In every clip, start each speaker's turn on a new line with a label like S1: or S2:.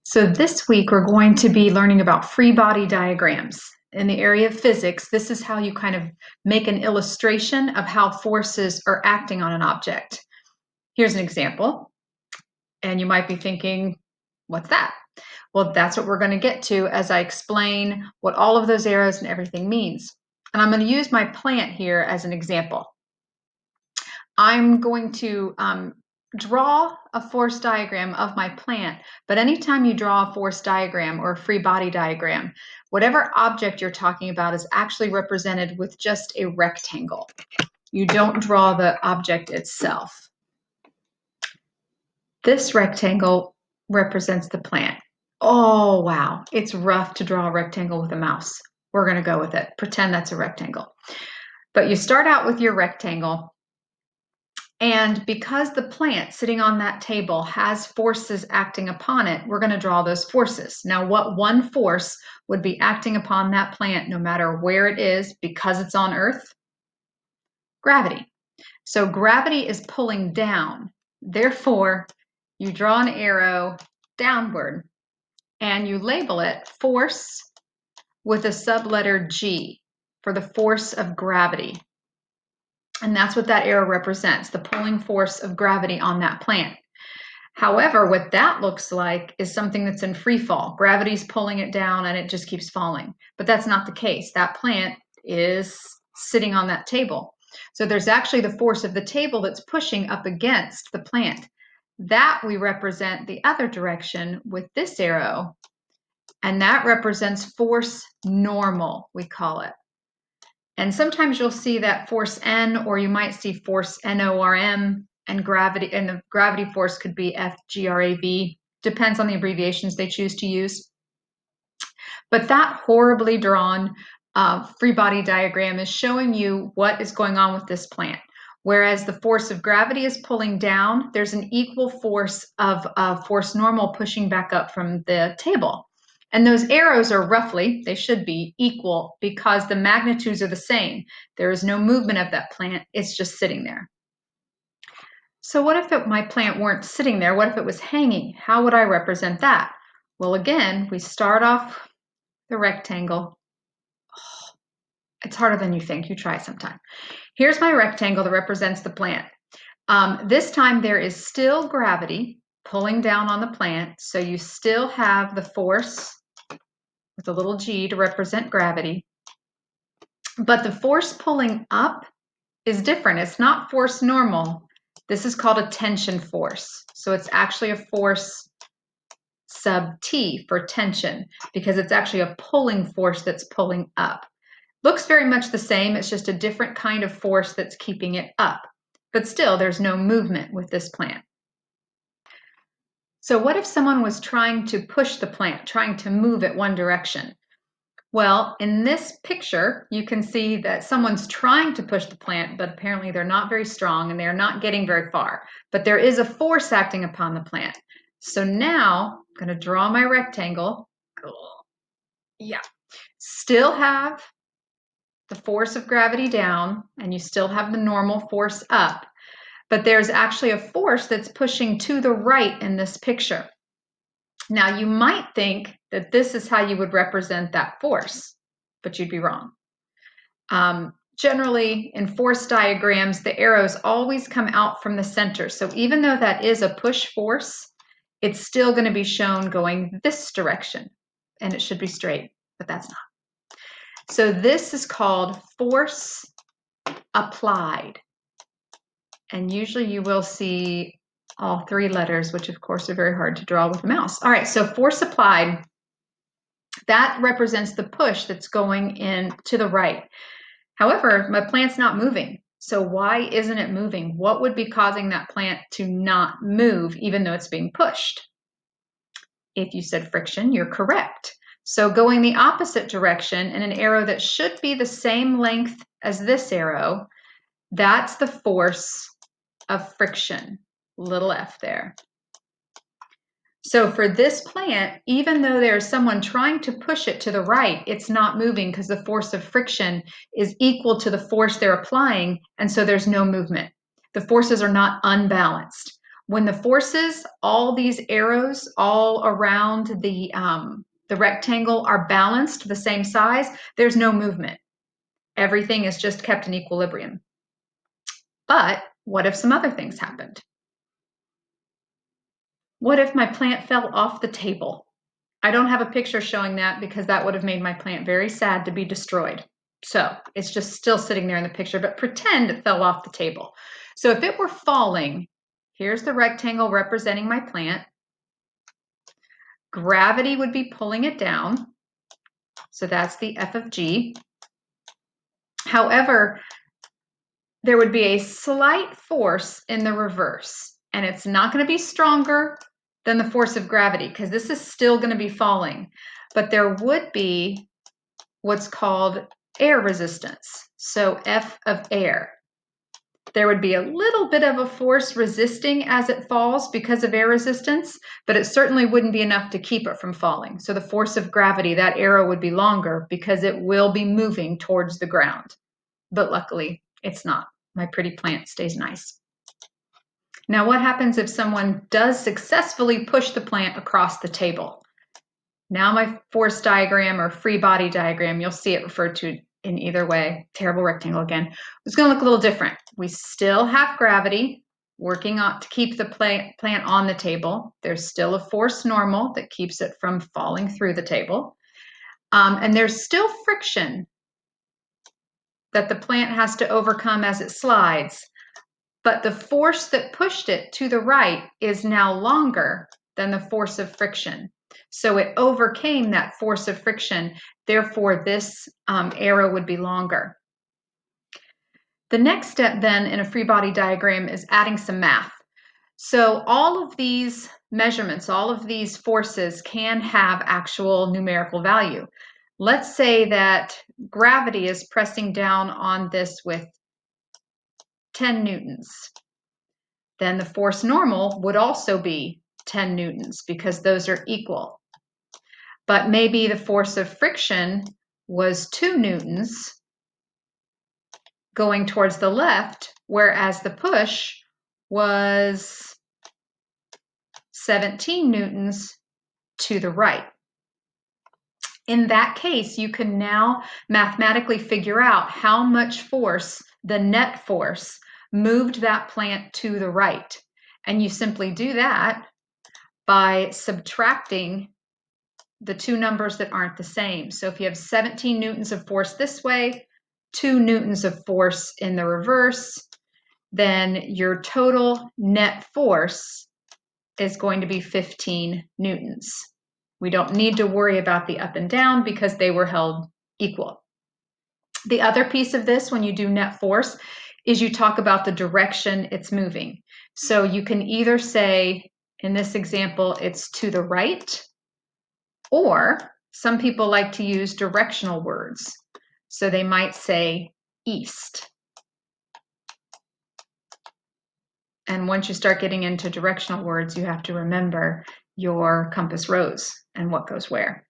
S1: So this week we're going to be learning about free body diagrams. In the area of physics, this is how you kind of make an illustration of how forces are acting on an object. Here's an example, and you might be thinking, what's that? Well, that's what we're going to get to as I explain what all of those arrows and everything means. And I'm going to use my plant here as an example. I'm going to draw a force diagram of my plant, but anytime you draw a force diagram or a free body diagram, whatever object you're talking about is actually represented with just a rectangle. You don't draw the object itself. This rectangle represents the plant. Oh, wow. It's rough to draw a rectangle with a mouse. We're going to go with it. Pretend that's a rectangle. But you start out with your rectangle. And because the plant sitting on that table has forces acting upon it, we're going to draw those forces. Now, what one force would be acting upon that plant no matter where it is because it's on Earth? Gravity. So gravity is pulling down. Therefore, you draw an arrow downward and you label it force with a subletter G for the force of gravity. And that's what that arrow represents, the pulling force of gravity on that plant. However, what that looks like is something that's in free fall. Gravity's pulling it down and it just keeps falling. But that's not the case. That plant is sitting on that table. So there's actually the force of the table that's pushing up against the plant. That we represent the other direction with this arrow. And that represents force normal, we call it. And sometimes you'll see that force N, or you might see force NORM, and gravity, and the gravity force could be FGRAV. Depends on the abbreviations they choose to use. But that horribly drawn free body diagram is showing you what is going on with this plant. Whereas the force of gravity is pulling down, there's an equal force of force normal pushing back up from the table. And those arrows are roughly, they should be equal because the magnitudes are the same. There is no movement of that plant, it's just sitting there. So what if my plant weren't sitting there? What if it was hanging? How would I represent that? Well, again, we start off the rectangle. Oh, it's harder than you think. You try it sometime. Here's my rectangle that represents the plant. This time there is still gravity pulling down on the plant, so you still have the force with a little g to represent gravity. But the force pulling up is different. It's not force normal. This is called a tension force. So it's actually a force sub T for tension because it's actually a pulling force that's pulling up. Looks very much the same. It's just a different kind of force that's keeping it up. But still, there's no movement with this plant. So what if someone was trying to push the plant, trying to move it one direction? Well, in this picture, you can see that someone's trying to push the plant, but apparently they're not very strong and they're not getting very far. But there is a force acting upon the plant. So now I'm going to draw my rectangle. Yeah. Still have the force of gravity down, and you still have the normal force up. But there's actually a force that's pushing to the right in this picture. Now, you might think that this is how you would represent that force, but you'd be wrong. Generally, in force diagrams, the arrows always come out from the center. So even though that is a push force, it's still going to be shown going this direction, and it should be straight, but that's not. So this is called force applied. And usually you will see all three letters, which of course are very hard to draw with a mouse. All right, so force applied, that represents the push that's going in to the right. However, my plant's not moving. So why isn't it moving? What would be causing that plant to not move even though it's being pushed? If you said friction, you're correct. So going the opposite direction in an arrow that should be the same length as this arrow, that's the force of friction, little f there. So for this plant, even though there's someone trying to push it to the right, it's not moving because the force of friction is equal to the force they're applying, and so there's no movement. The forces are not unbalanced. When the forces, all these arrows all around the rectangle are balanced the same size, there's no movement. Everything is just kept in equilibrium. But what if some other things happened? What if my plant fell off the table? I don't have a picture showing that because that would have made my plant very sad to be destroyed. So it's just still sitting there in the picture, but pretend it fell off the table. So if it were falling, here's the rectangle representing my plant. Gravity would be pulling it down. So that's the F of G. However, there would be a slight force in the reverse, and it's not going to be stronger than the force of gravity because this is still going to be falling, but there would be what's called air resistance. So F of air. There would be a little bit of a force resisting as it falls because of air resistance, but it certainly wouldn't be enough to keep it from falling. So the force of gravity, that arrow would be longer because it will be moving towards the ground. But luckily, it's not. My pretty plant stays nice. Now, what happens if someone does successfully push the plant across the table? Now my force diagram or free body diagram, you'll see it referred to in either way. Terrible rectangle again. It's going to look a little different. We still have gravity working on to keep the plant on the table. There's still a force normal that keeps it from falling through the table. And there's still friction that the plant has to overcome as it slides. But the force that pushed it to the right is now longer than the force of friction. So it overcame that force of friction. Therefore, this arrow would be longer. The next step then in a free body diagram is adding some math. So all of these measurements, all of these forces can have actual numerical value. Let's say that gravity is pressing down on this with 10 newtons. Then the force normal would also be 10 newtons because those are equal. But maybe the force of friction was 2 newtons going towards the left, whereas the push was 17 newtons to the right. In that case, you can now mathematically figure out how much force, the net force, moved that plant to the right. And you simply do that by subtracting the two numbers that aren't the same. So if you have 17 newtons of force this way, 2 newtons of force in the reverse, then your total net force is going to be 15 newtons. We don't need to worry about the up and down because they were held equal. The other piece of this, when you do net force, is you talk about the direction it's moving. So you can either say, in this example, it's to the right, or some people like to use directional words. So they might say east. And once you start getting into directional words, you have to remember your compass rose and what goes where.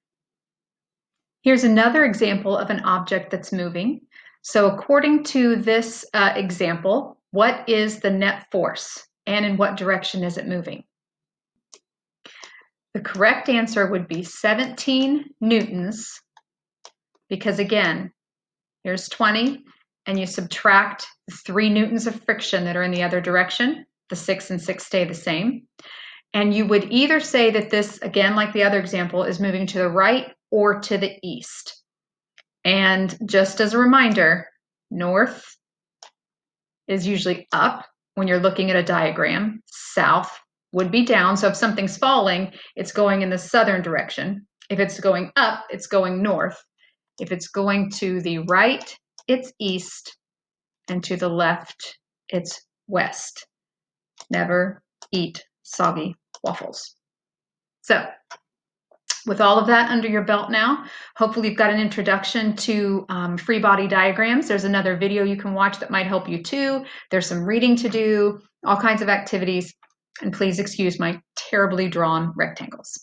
S1: Here's another example of an object that's moving. So according to this example, what is the net force and in what direction is it moving? The correct answer would be 17 newtons because again, here's 20 and you subtract 3 newtons of friction that are in the other direction. The 6 and 6 stay the same. And you would either say that this, again, like the other example, is moving to the right or to the east. And just as a reminder, north is usually up when you're looking at a diagram. South would be down. So if something's falling, it's going in the southern direction. If it's going up, it's going north. If it's going to the right, it's east. And to the left, it's west. Never eat soggy waffles. So with all of that under your belt now, hopefully you've got an introduction to free body diagrams. There's another video you can watch that might help you too. There's some reading to do, all kinds of activities. And please excuse my terribly drawn rectangles.